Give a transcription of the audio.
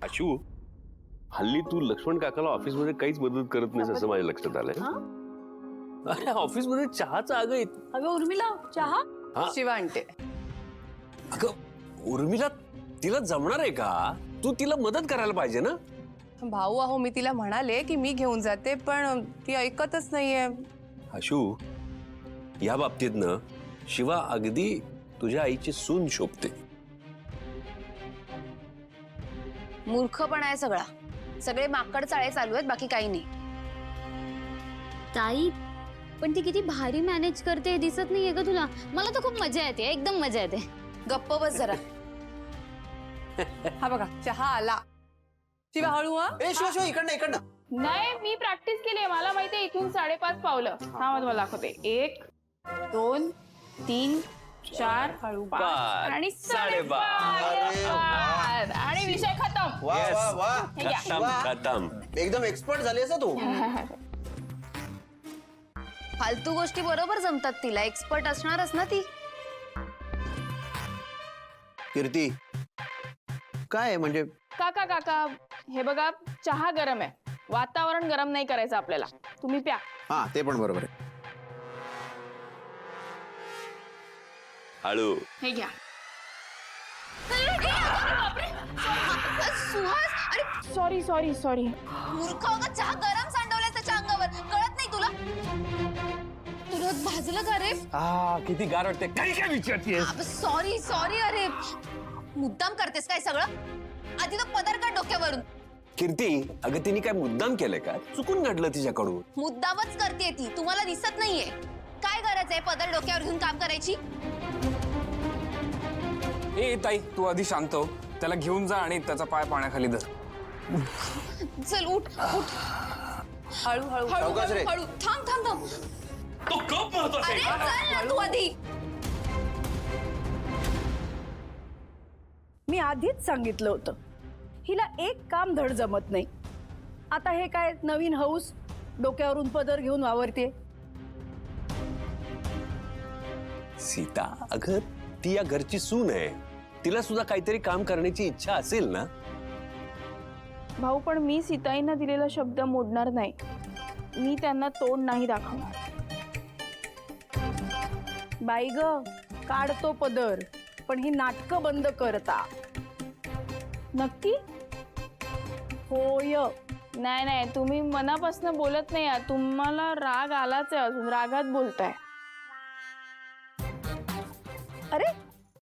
आशू, हल्ली तू लक्ष्मण काकाला ऑफिसमध्ये काहीच मदत करत नाहीस असं माझ्या लक्षात आलंय. अरे ऑफिसमध्ये चहाचा अगं उर्मिला चहा शिवा आणते. अगं उर्मिला, तिला जमणार आहे का? तू तिला मदत करायला पाहिजे ना. भाऊ अहो, मी तिला म्हणाले की मी घेऊन जाते, पण ती ऐकतच नाहीये. आशू, या बाबतीत ना शिवा अगदी तुझ्या आईची सून शोभते. मूर्खपणा आहे सगळा. सगळे माकड चाळे चालू आहेत, बाकी काही नाही. ताई पण ती किती भारी मॅनेज करते दिसत नाहीये का तुला? मला तर खूप मजा येते, एकदम मजा येते. गप्प बस जरा. हा बघा चहा आला. शिवा हळू. हा ए शिवा शिवा इकडनं. नाही, मी प्रॅक्टिस केली. मला माहितीये इथून 5.5 पावलं. हा मला दाखवते. 1 2 3 4 5 आणि 5.5 आणि विषय खतम. वा वा वा, खतम खतम. एकदम एक्सपर्ट झाली असं तू. फालतू गोष्टी बरोबर जमतात तिला. एक्सपर्ट असणारच ना ती. कीर्ती, काय म्हणजे? काका काका, हे बघा, चहा गरम आहे. वातावरण गरम नाही करायचं आपल्याला. तुम्ही प्या. हा ते पण बरोबर आहे. हळू. हे घ्या. सुहास, अरे सॉरी सॉरी सॉरी. मूर्ख, अगं चहा गरम सांडवलाय त्याच्या अंगावर. कळत नाही तुला? तुला भाजलं का रे? किती गार वाटते. काही काय विचारतेस? Sorry sorry. अरे मुद्दाम करतेस काय सगळं? आधी तो पदर काढ डोक्यावरून. कीर्ती, अगं तिने काय मुद्दाम केलंय का? चुकून घडलं तिच्याकडून. मुद्दामच करते ती. तुम्हाला दिसत नाहीये काय गरज आहे पदर डोक्यावर घेऊन काम करायची? ए ताई, तू आधी शांत हो. त्याला घेऊन जा आणि त्याचा पाय पाण्याखाली धर. चल उठ उठ. हळू हळू सावकाश रे. हळू. थांब थांब थांब. तो कप महत्वाचा अरे चल ना तू आधी. मी आधीच सांगितलं होतं, हिला एक काम धड जमत नाही. आता हे काय नवीन हौस? डोक्यावरून पदर घेऊन वावरते. सीता, अगं ती या घरची सून आहे. तिला सुद्धा काहीतरी काम करण्याची इच्छा असेल ना. भाऊ, पण मी सीताईंना दिलेला शब्द मोडणार नाही. मी त्यांना तोंड नाही दाखवणार. बाई ग, काढतो पदर, पण ही नाटकं बंद करता. नक्की? होय. नाही नाही, तुम्ही मनापासून बोलत नाही. तुम्हाला राग आलाच आहे, अजून रागात बोलताय.